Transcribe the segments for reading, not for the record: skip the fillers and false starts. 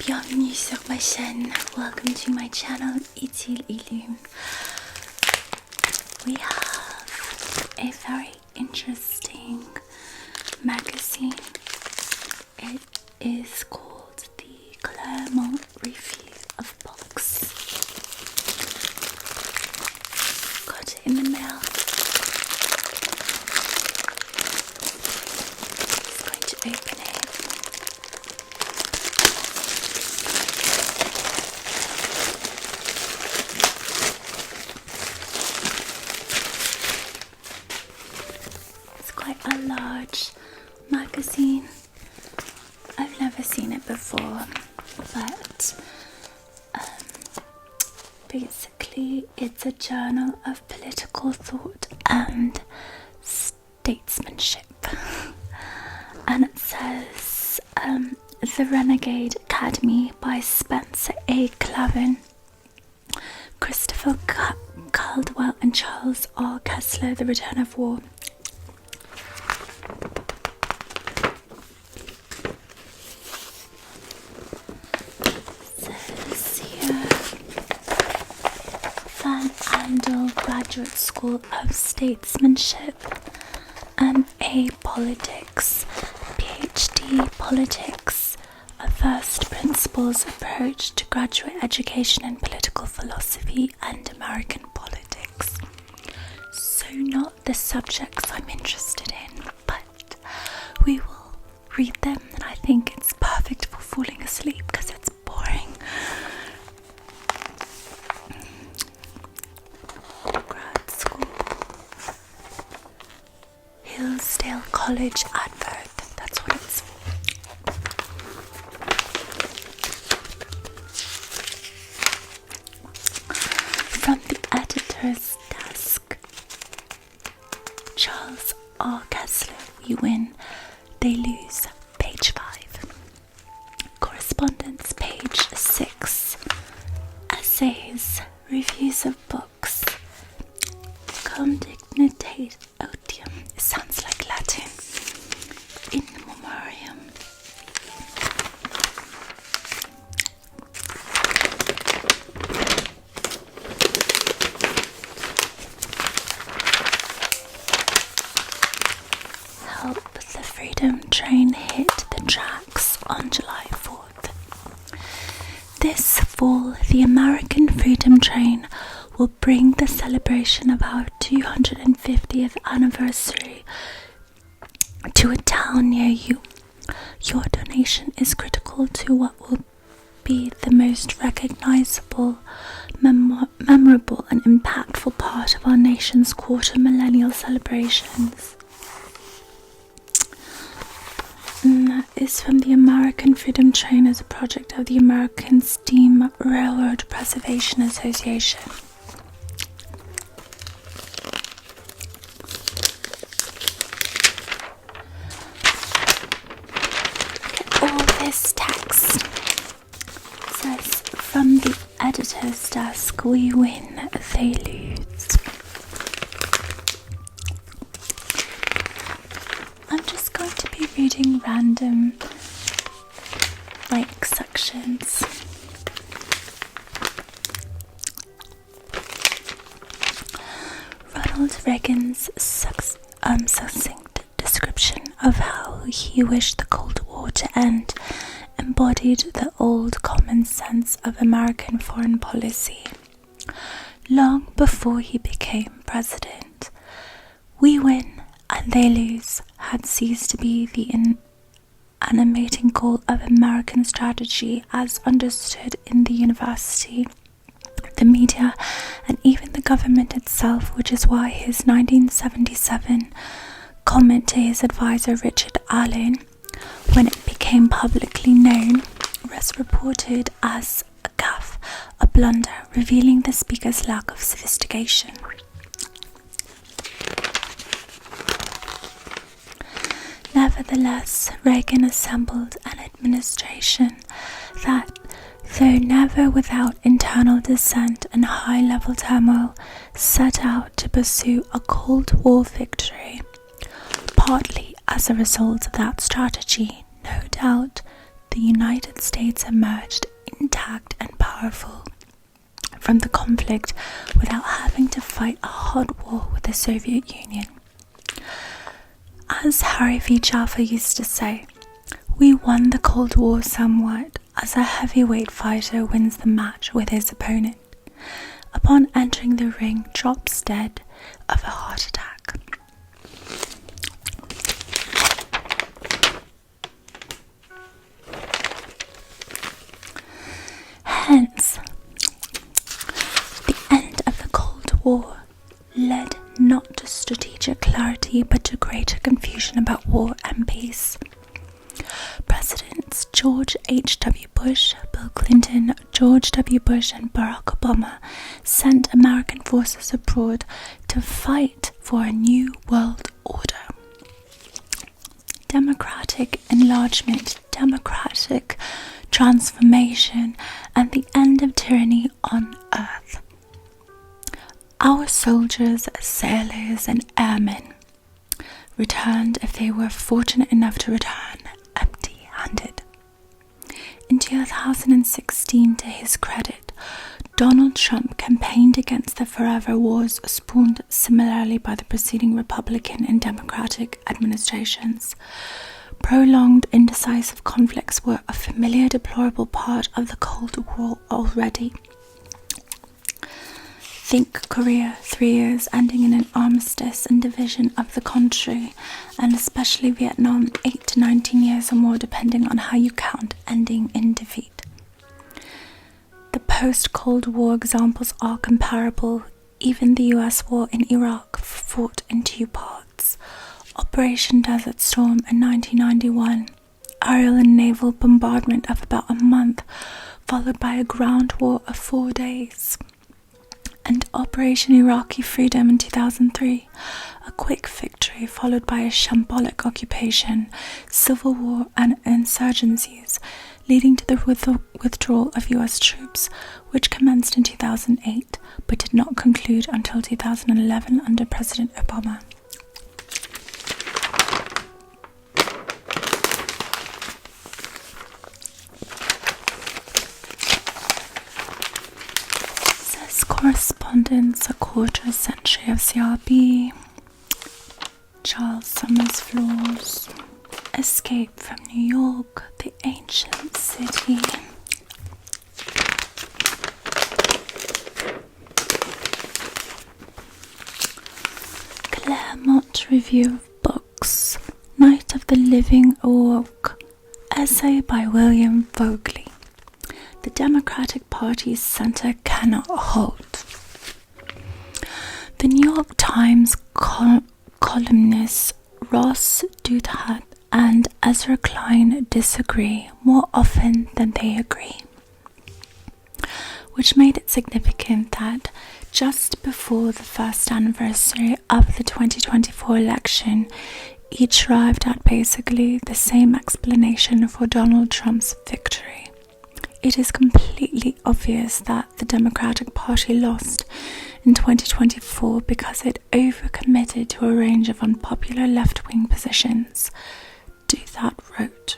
Bienvenue sur ma chaîne. Welcome to my channel, Itil Ilum. We have a very interesting magazine. It is called the Claremont Review of Books. Got it in the mail. Just going to open it. Quite a large magazine. I've never seen it before, but basically it's a journal of political thought and statesmanship. And it says The Renegade Academy by Spencer A. Clavin, Christopher Caldwell and Charles R. Kessler, The Return of War. Graduate School of Statesmanship, M.A. Politics, PhD Politics, a First Principles Approach to Graduate Education in Political Philosophy and American Politics. So not the subjects I'm interested in, but we will read them, and I think it's perfect for falling asleep because it's boring. Hillsdale College advert, that's what it's for. From the editor's desk. Charles R. Kessler, we win, they lose, page 5. Correspondence, page 6. Essays, reviews of books. Cum dignitate odium. It sounds like Latin. In memoriam. Help the Freedom Train hit the tracks on July 4th. This fall, the American Freedom Train will bring the celebration of our 250th anniversary to a town near you. Your donation is critical to what will be the most recognizable, memorable and impactful part of our nation's quarter millennial celebrations. And that is from the American Freedom Train as a project of the American Steam Railroad Preservation Association. This text says, from the editor's desk, we win, they lose. I'm just going to be reading random, sections. Ronald Reagan's succinct description of how he wished the Cold War to end embodied the old common sense of American foreign policy. Long before he became president, we win and they lose had ceased to be the animating goal of American strategy as understood in the university, the media, and even the government itself, which is why his 1977 comment to his advisor Richard Allen, when it became publicly known, was reported as a gaffe, a blunder, revealing the speaker's lack of sophistication. Nevertheless, Reagan assembled an administration that, though never without internal dissent and high-level turmoil, set out to pursue a Cold War victory. Partly as a result of that strategy, no doubt, the United States emerged intact and powerful from the conflict without having to fight a hot war with the Soviet Union. As Harry V. Jaffa used to say, we won the Cold War somewhat as a heavyweight fighter wins the match with his opponent. Upon entering the ring, drops dead of a heart attack. Hence, the end of the Cold War led not to strategic clarity but to greater confusion about war and peace. Presidents George H.W. Bush, Bill Clinton, George W. Bush and Barack Obama sent American forces abroad to fight for a new world order. Democratic enlargement, democratic transformation, and the end of tyranny on earth. Our soldiers, sailors and airmen returned, if they were fortunate enough to return, empty-handed. In 2016, to his credit, Donald Trump campaigned against the forever wars spawned similarly by the preceding Republican and Democratic administrations. Prolonged, indecisive conflicts were a familiar, deplorable part of the Cold War already. Think Korea, 3 years ending in an armistice and division of the country, and especially Vietnam, 8 to 19 years or more depending on how you count, ending in defeat. The post-Cold War examples are comparable. Even the US war in Iraq fought in 2 parts. Operation Desert Storm in 1991, aerial and naval bombardment of about a month, followed by a ground war of 4 days. And Operation Iraqi Freedom in 2003, a quick victory followed by a shambolic occupation, civil war and insurgencies, leading to the withdrawal of US troops, which commenced in 2008 but did not conclude until 2011 under President Obama. Correspondence, a quarter century of CRB, Charles Summers Flaws, Escape from New York, the ancient city, Claremont Review of Books, Night of the Living Awoke, essay by William Vogley. The Democratic Party's center cannot hold. The New York Times columnists Ross Douthat and Ezra Klein disagree more often than they agree, which made it significant that just before the first anniversary of the 2024 election, each arrived at basically the same explanation for Donald Trump's victory. It is completely obvious that the Democratic Party lost in 2024 because it overcommitted to a range of unpopular left-wing positions. Douthat wrote,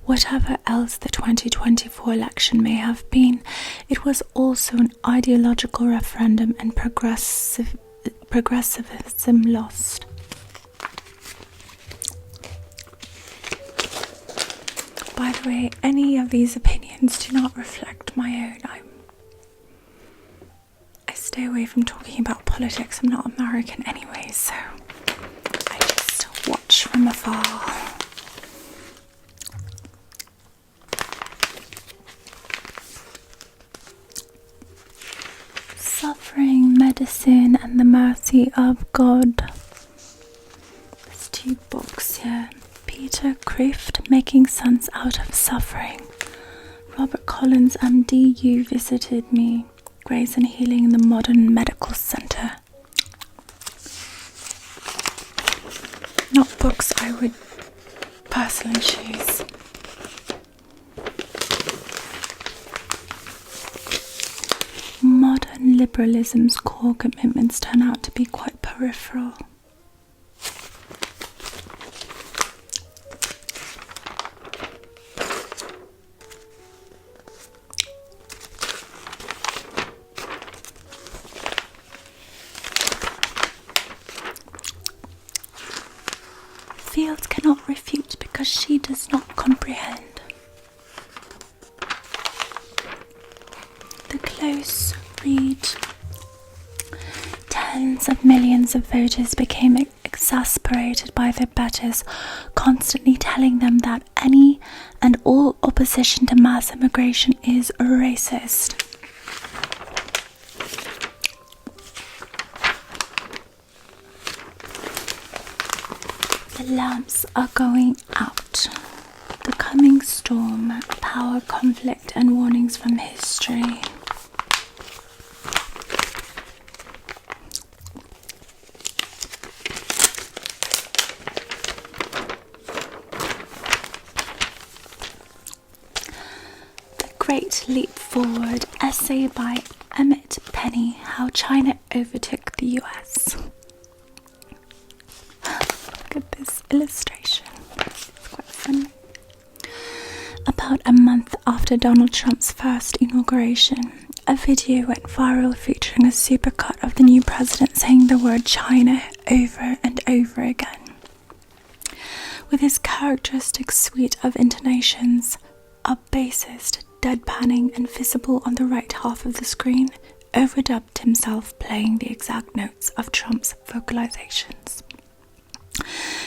whatever else the 2024 election may have been, it was also an ideological referendum and progressivism lost. By the way, any of these opinions do not reflect my own. I stay away from talking about politics. I'm not American anyway, so I just watch from afar. Suffering, Medicine, and the Mercy of God. There's 2 books here. Peter Kreeft, Making Sense Out of Suffering. Robert Collins, MD, You Visited Me. Grace and Healing in the Modern Medical Center. Not books I would personally choose. Modern liberalism's core commitments turn out to be quite peripheral. Tens of millions of voters became exasperated by their betters constantly telling them that any and all opposition to mass immigration is racist. The lamps are going out. The coming storm, power conflict, and warnings from history. The Great Leap Forward, essay by Emmett Penny, How China Overtook the US. Look at this illustration. It's quite funny. About a month after Donald Trump's first inauguration, a video went viral featuring a supercut of the new president saying the word China over and over again. With his characteristic suite of intonations, a bassist deadpanning and visible on the right half of the screen, overdubbed himself playing the exact notes of Trump's vocalizations.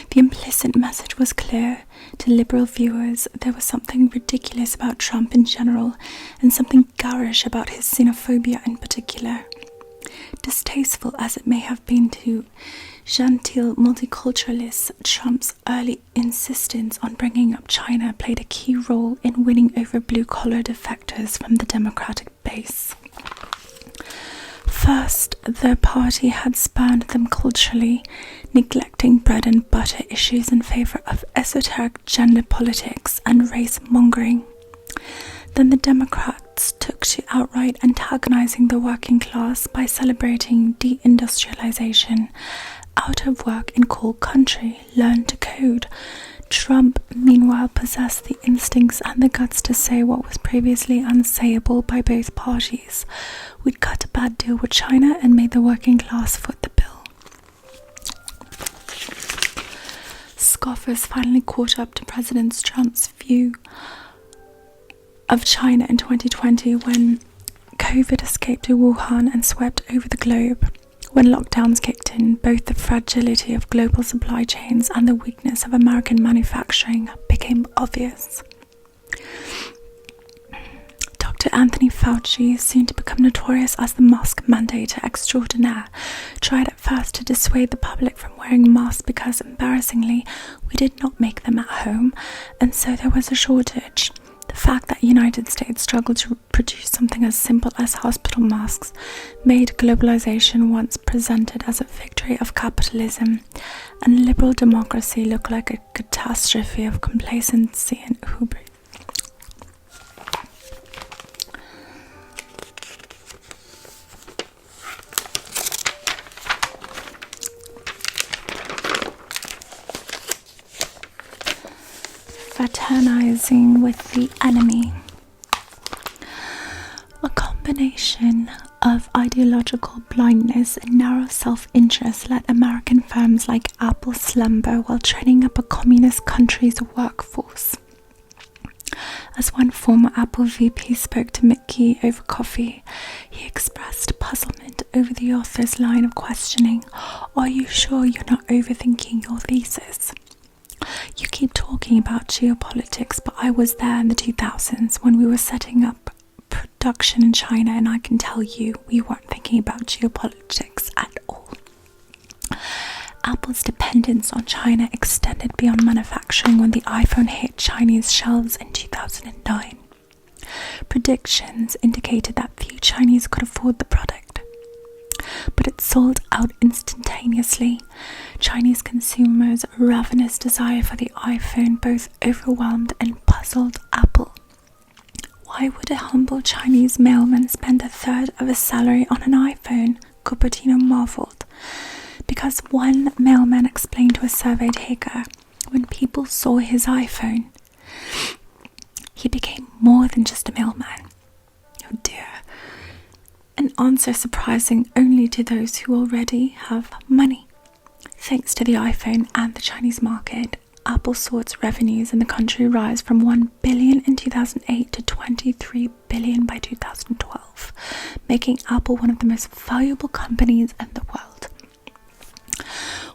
The implicit message was clear to liberal viewers. There was something ridiculous about Trump in general, and something garish about his xenophobia in particular. Distasteful as it may have been to genteel multiculturalists, Trump's early insistence on bringing up China played a key role in winning over blue-collar defectors from the Democratic base. First, the party had spurned them culturally, neglecting bread and butter issues in favour of esoteric gender politics and race-mongering. Then the Democrats took to outright antagonizing the working class by celebrating deindustrialization, out of work in coal country, learn to code. Trump, meanwhile, possessed the instincts and the guts to say what was previously unsayable by both parties. We'd cut a bad deal with China and made the working class foot the bill. Scoffers finally caught up to President Trump's view of China in 2020 when COVID escaped to Wuhan and swept over the globe. When lockdowns kicked in, both the fragility of global supply chains and the weakness of American manufacturing became obvious. Dr. Anthony Fauci, soon to become notorious as the mask mandator extraordinaire, tried at first to dissuade the public from wearing masks because, embarrassingly, we did not make them at home, and so there was a shortage. The fact that the United States struggled to produce something as simple as hospital masks made globalization, once presented as a victory of capitalism and liberal democracy, look like a catastrophe of complacency and hubris. Fraternizing with the enemy. A combination of ideological blindness and narrow self-interest let American firms like Apple slumber while training up a communist country's workforce. As one former Apple VP spoke to Mickey over coffee, he expressed puzzlement over the author's line of questioning, "Are you sure you're not overthinking your thesis? You keep talking about geopolitics, but I was there in the 2000s when we were setting up production in China, and I can tell you we weren't thinking about geopolitics at all." Apple's dependence on China extended beyond manufacturing when the iPhone hit Chinese shelves in 2009. Predictions indicated that few Chinese could afford the product, but it sold out instantaneously. Chinese consumers' ravenous desire for the iPhone both overwhelmed and puzzled Apple. Why would a humble Chinese mailman spend a third of his salary on an iPhone? Cupertino marveled. Because one mailman explained to a survey taker, when people saw his iPhone, he became more than just a mailman. Oh dear. An answer surprising only to those who already have money. Thanks to the iPhone and the Chinese market, Apple saw its revenues in the country rise from $1 billion in 2008 to $23 billion by 2012, making Apple one of the most valuable companies in the world.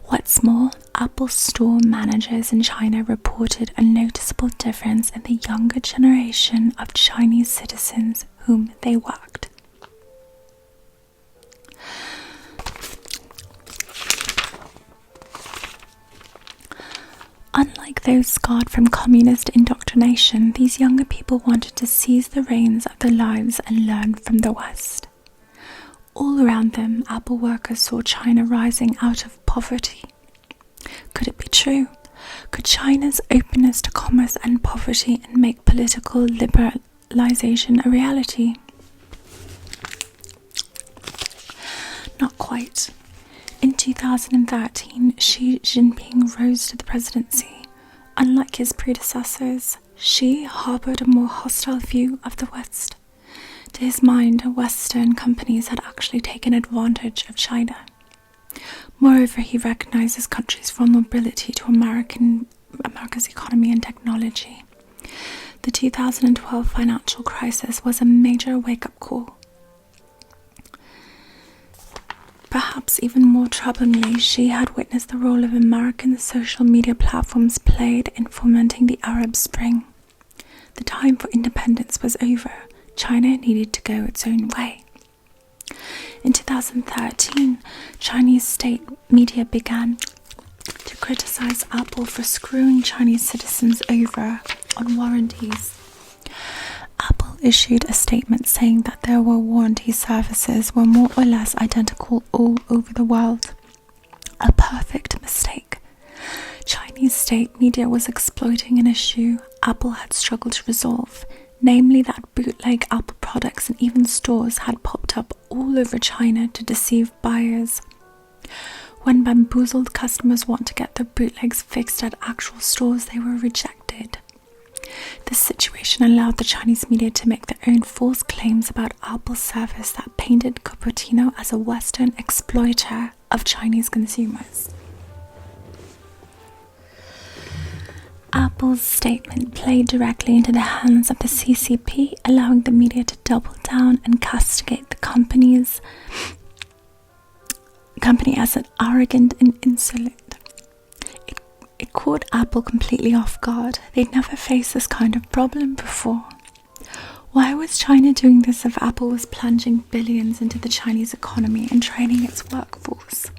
What's more, Apple store managers in China reported a noticeable difference in the younger generation of Chinese citizens whom they worked. Unlike those scarred from communist indoctrination, these younger people wanted to seize the reins of their lives and learn from the West. All around them, Apple workers saw China rising out of poverty. Could it be true? Could China's openness to commerce end poverty and make political liberalization a reality? Not quite. In 2013, Xi Jinping rose to the presidency. Unlike his predecessors, Xi harbored a more hostile view of the West. To his mind, Western companies had actually taken advantage of China. Moreover, he recognized his country's vulnerability to America's economy and technology. The 2012 financial crisis was a major wake-up call. Perhaps even more troublingly, Xi had witnessed the role of American social media platforms played in fomenting the Arab Spring. The time for independence was over. China needed to go its own way. In 2013, Chinese state media began to criticize Apple for screwing Chinese citizens over on warranties. Apple issued a statement saying that their warranty services were more or less identical all over the world. A perfect mistake. Chinese state media was exploiting an issue Apple had struggled to resolve, namely that bootleg Apple products and even stores had popped up all over China to deceive buyers. When bamboozled customers want to get their bootlegs fixed at actual stores, they were rejected. This situation allowed the Chinese media to make their own false claims about Apple's service that painted Cupertino as a Western exploiter of Chinese consumers. Apple's statement played directly into the hands of the CCP, allowing the media to double down and castigate the company as an arrogant and insolent. It caught Apple completely off guard. They'd never faced this kind of problem before. Why was China doing this if Apple was plunging billions into the Chinese economy and training its workforce?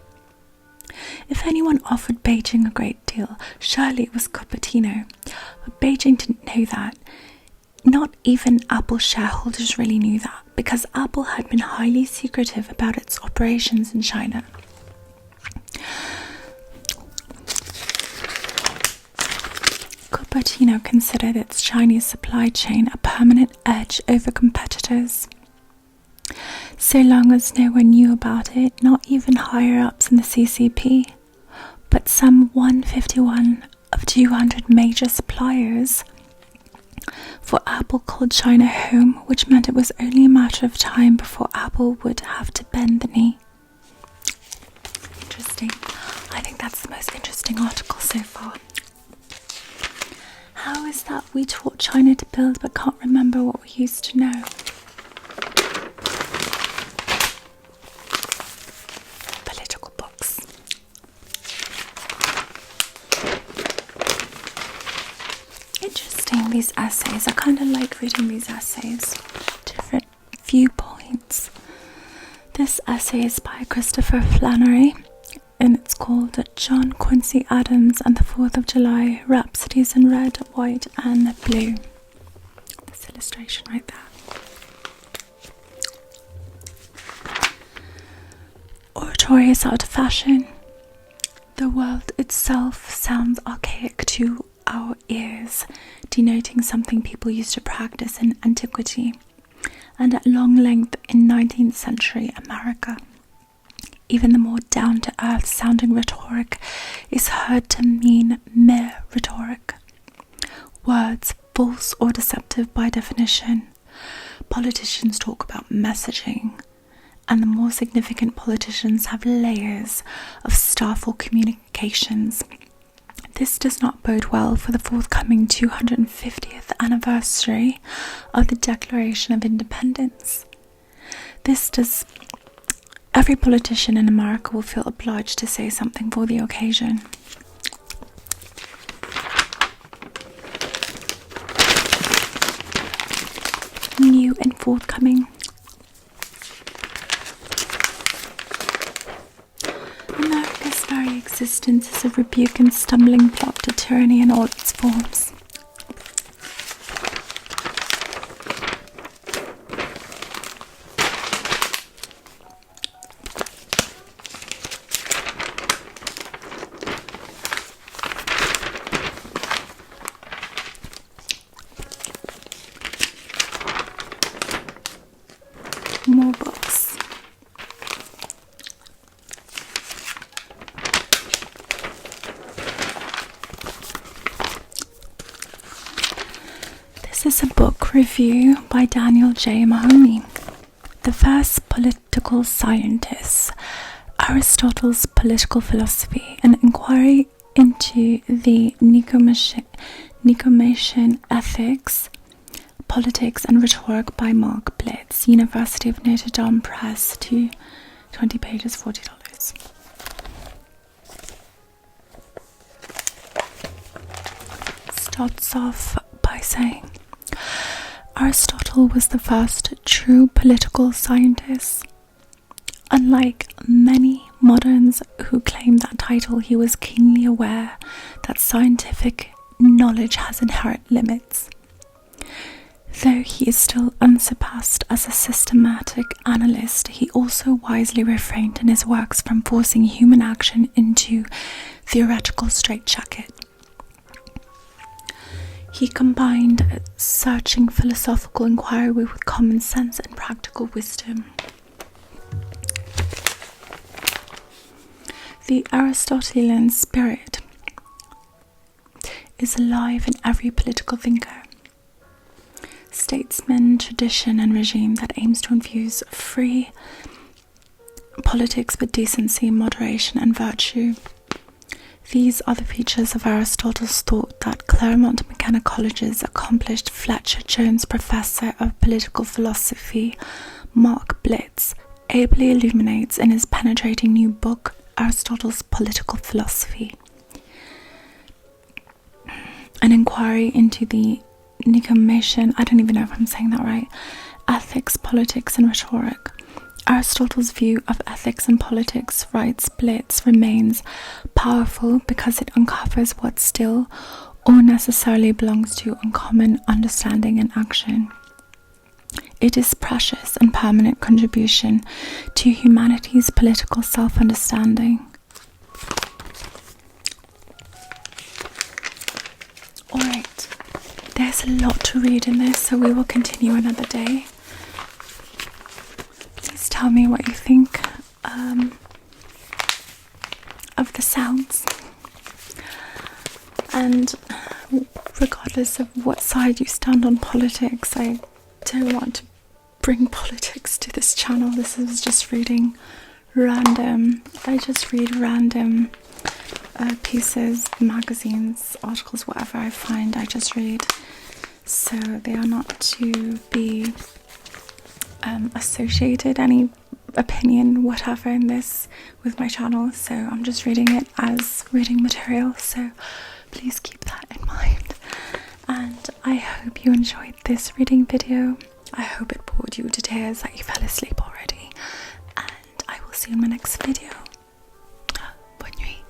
If anyone offered Beijing a great deal, surely it was Cupertino. But Beijing didn't know that. Not even Apple shareholders really knew that, because Apple had been highly secretive about its operations in China. Cupertino considered its Chinese supply chain a permanent edge over competitors. So long as no one knew about it, not even higher-ups in the CCP, but some 151 of 200 major suppliers. For Apple called China home, which meant it was only a matter of time before Apple would have to bend the knee. Interesting. I think that's the most interesting article so far. How is that we taught China to build but can't remember what we used to know? Political books. Interesting, these essays. I kind of like reading these essays. Different viewpoints. This essay is by Christopher Flannery, and it's called John Quincy Adams and the 4th of July, Rhapsodies in Red, White and Blue. This illustration right there. Oratory is out of fashion. The word itself sounds archaic to our ears, denoting something people used to practice in antiquity and at long length in 19th century America. Even the more down-to-earth sounding rhetoric is heard to mean mere rhetoric. Words false or deceptive by definition. Politicians talk about messaging, and the more significant politicians have layers of starful communications. This does not bode well for the forthcoming 250th anniversary of the Declaration of Independence. This does Every politician in America will feel obliged to say something for the occasion. New and forthcoming. America's very existence is a rebuke and stumbling block to tyranny in all its forms. More books. This is a book review by Daniel J. Mahoney. The First Political Scientists, Aristotle's Political Philosophy, an inquiry into the Nicomachean Ethics, Politics and Rhetoric by Mark Blitz, University of Notre Dame Press, 20 pages, $40. Starts off by saying, Aristotle was the first true political scientist. Unlike many moderns who claim that title, he was keenly aware that scientific knowledge has inherent limits. Though he is still unsurpassed as a systematic analyst, he also wisely refrained in his works from forcing human action into theoretical straitjacket. He combined searching philosophical inquiry with common sense and practical wisdom. The Aristotelian spirit is alive in every political thinker, statesman, tradition and regime that aims to infuse free politics with decency, moderation and virtue. These are the features of Aristotle's thought that Claremont McKenna College's accomplished Fletcher Jones Professor of Political Philosophy, Mark Blitz, ably illuminates in his penetrating new book, Aristotle's Political Philosophy. An inquiry into the Nicomachean, I don't even know if I'm saying that right, ethics, politics and rhetoric. Aristotle's view of ethics and politics, writes Blitz, remains powerful because it uncovers what still or necessarily belongs to uncommon understanding and action. It is precious and permanent contribution to humanity's political self-understanding. Alright, there's a lot to read in this, so we will continue another day. Please tell me what you think of the sounds. And regardless of what side you stand on politics, I don't want to bring politics to this channel. This is just reading random. I just read random pieces, magazines, articles, whatever I find, I just read. So they are not to be associated any opinion whatever in this with my channel, so I'm just reading it as reading material, so please keep that in mind. And I hope you enjoyed this reading video. I hope it bored you to tears that you fell asleep already, and I will see you in my next video.